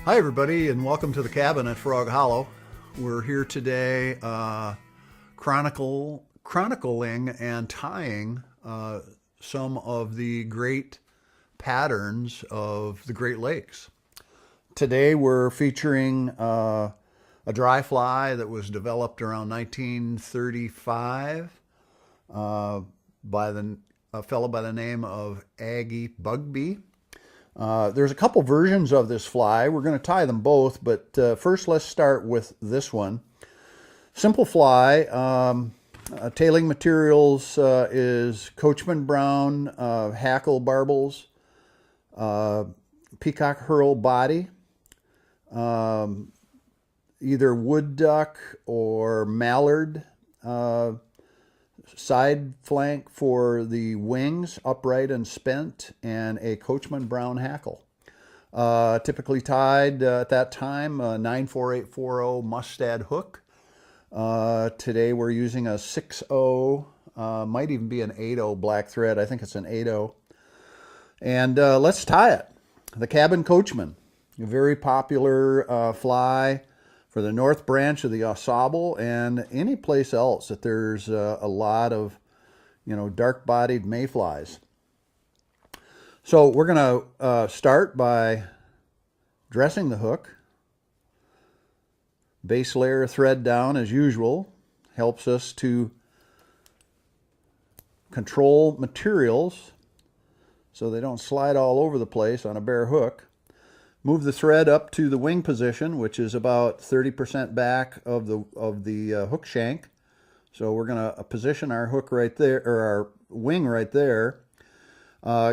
Hi, everybody, and welcome to the cabin at Frog Hollow. We're here today chronicling and tying some of the great patterns of the Great Lakes. Today we're featuring a dry fly that was developed around 1935 by a fellow by the name of Aggie Bugbee. There's a couple versions of this fly. We're going to tie them both, but first let's start with this one. Simple fly. Tailing materials is Coachman brown, hackle barbels, peacock herl body, either wood duck or mallard side flank for the wings, upright and spent, and a Coachman brown hackle. Typically tied at that time, a 94840 Mustad hook. Today we're using a 6.0, might even be an 8.0 black thread. I think it's an 8.0. And let's tie it. The Cabin Coachman, a very popular fly for the North Branch of the Au Sable and any place else that there's a lot of, dark-bodied mayflies. So we're going to start by dressing the hook. Base layer thread down as usual. Helps us to control materials so they don't slide all over the place on a bare hook. Move the thread up to the wing position, which is about 30% back of the hook shank. So we're going to position our hook right there, or our wing right there.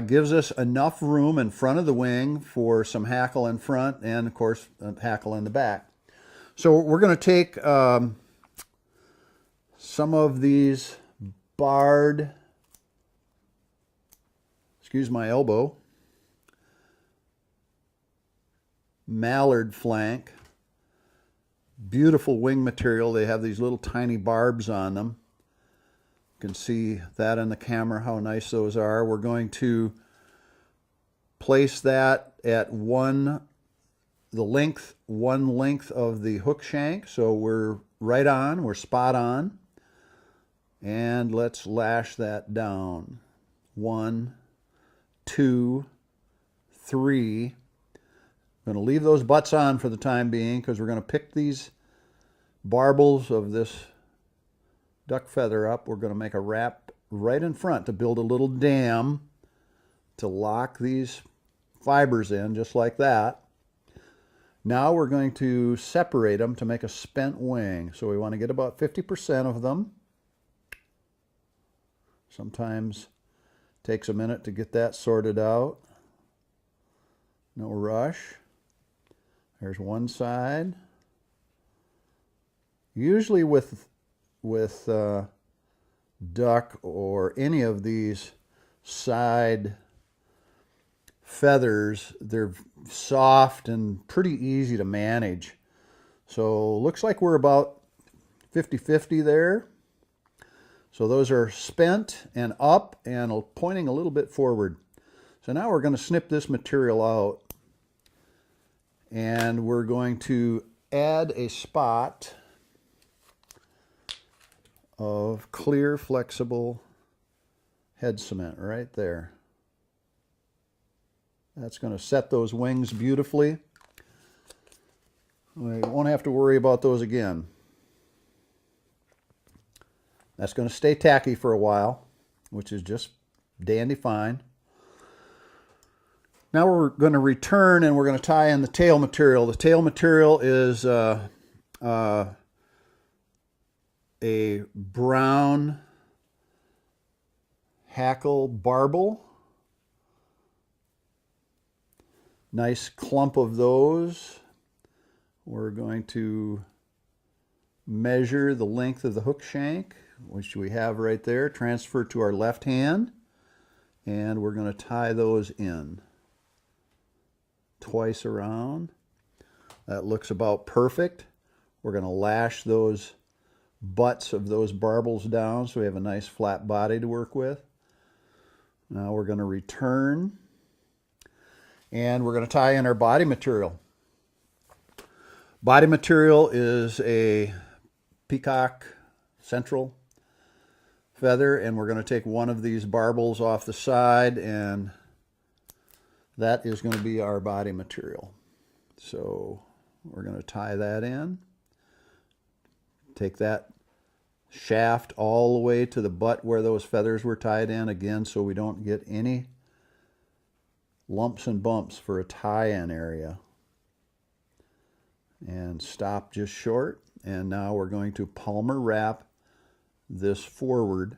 Gives us enough room in front of the wing for some hackle in front and, of course, hackle in the back. So we're going to take some of these barred, excuse my elbow, mallard flank, beautiful wing material. They have these little tiny barbs on them. You can see that in the camera, how nice those are. We're going to place that at one length of the hook shank, so we're right on, we're spot on. And let's lash that down. 1, 2, 3. I'm going to leave those butts on for the time being because we're going to pick these barbels of this duck feather up. We're going to make a wrap right in front to build a little dam to lock these fibers in just like that. Now we're going to separate them to make a spent wing. So we want to get about 50% of them. Sometimes it takes a minute to get that sorted out. No rush. There's one side. Usually with duck or any of these side feathers, they're soft and pretty easy to manage. So looks like we're about 50-50 there. So those are spent and up and pointing a little bit forward. So now we're going to snip this material out. And we're going to add a spot of clear, flexible head cement right there. That's going to set those wings beautifully. We won't have to worry about those again. That's going to stay tacky for a while, which is just dandy fine. Now we're going to return and we're going to tie in the tail material. The tail material is a brown hackle barbel. Nice clump of those. We're going to measure the length of the hook shank, which we have right there, transfer to our left hand, and we're going to tie those in twice around. That looks about perfect. We're going to lash those butts of those barbels down so we have a nice flat body to work with. Now we're going to return and we're going to tie in our body material. Body material is a peacock central feather, and we're going to take one of these barbels off the side, and that is going to be our body material. So we're going to tie that in. Take that shaft all the way to the butt where those feathers were tied in, again, so we don't get any lumps and bumps for a tie-in area. And stop just short. And now we're going to Palmer wrap this forward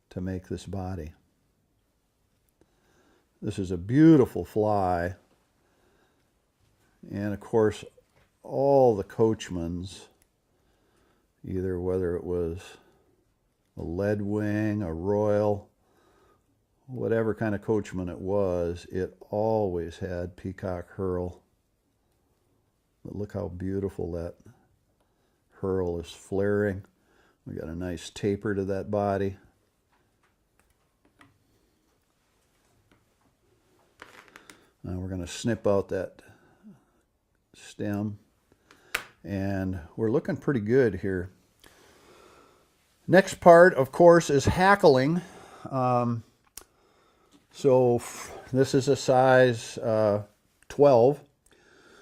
to make this body. This is a beautiful fly. And of course, all the Coachmans, either whether it was a lead wing, a royal, whatever kind of Coachman it was, it always had peacock herl. But look how beautiful that herl is flaring. We got a nice taper to that body. Now we're going to snip out that stem. And we're looking pretty good here. Next part, of course, is hackling. So this is a size 12.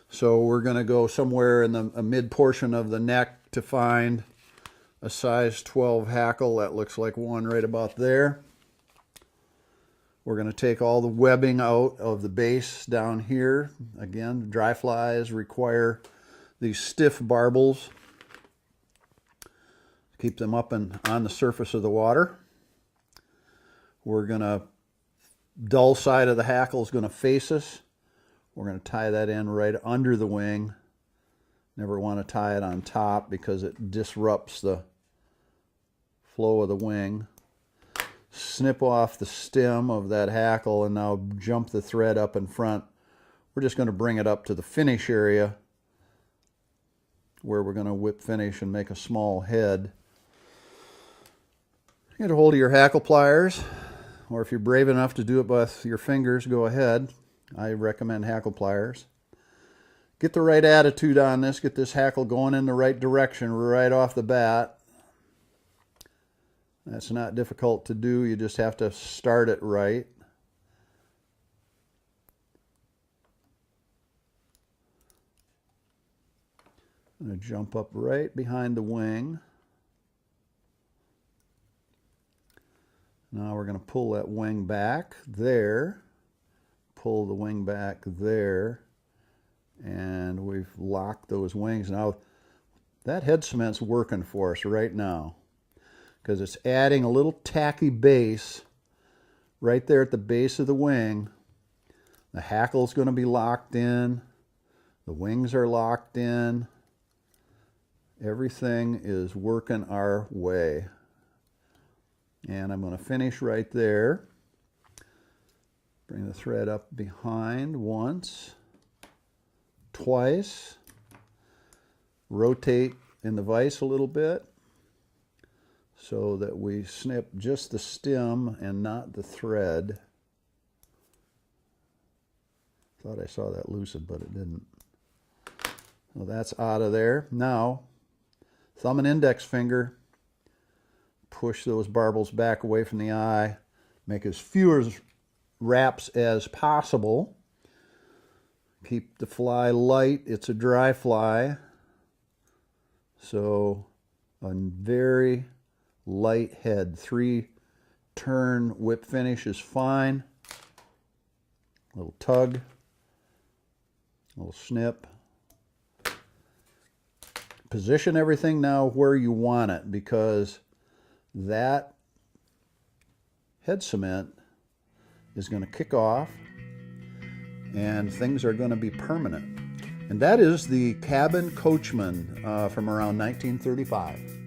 So we're going to go somewhere in the mid portion of the neck to find a size 12 hackle. That looks like one right about there. We're going to take all the webbing out of the base down here. Again, dry flies require these stiff barbels. Keep them up and on the surface of the water. We're going to, dull side of the hackle is going to face us. We're going to tie that in right under the wing. Never want to tie it on top because it disrupts the flow of the wing. Snip off the stem of that hackle and now jump the thread up in front. We're just going to bring it up to the finish area where we're going to whip finish and make a small head. Get a hold of your hackle pliers, or if you're brave enough to do it with your fingers, go ahead. I recommend hackle pliers. Get the right attitude on this. Get this hackle going in the right direction right off the bat. That's not difficult to do. You just have to start it right. I'm going to jump up right behind the wing. Now we're going to pull that wing back there. Pull the wing back there, and we've locked those wings. Now that head cement's working for us right now because it's adding a little tacky base right there at the base of the wing. The hackle's going to be locked in. The wings are locked in. Everything is working our way. And I'm going to finish right there. Bring the thread up behind once, twice. Rotate in the vise a little bit so that we snip just the stem and not the thread. Thought I saw that loosened, but it didn't. Well, that's out of there. Now, thumb and index finger, push those barbels back away from the eye. Make as few wraps as possible. Keep the fly light. It's a dry fly. So a very light head. 3-turn whip finish is fine. A little tug. A little snip. Position everything now where you want it, because that head cement is going to kick off and things are going to be permanent. And that is the cabin Coachman from around 1935.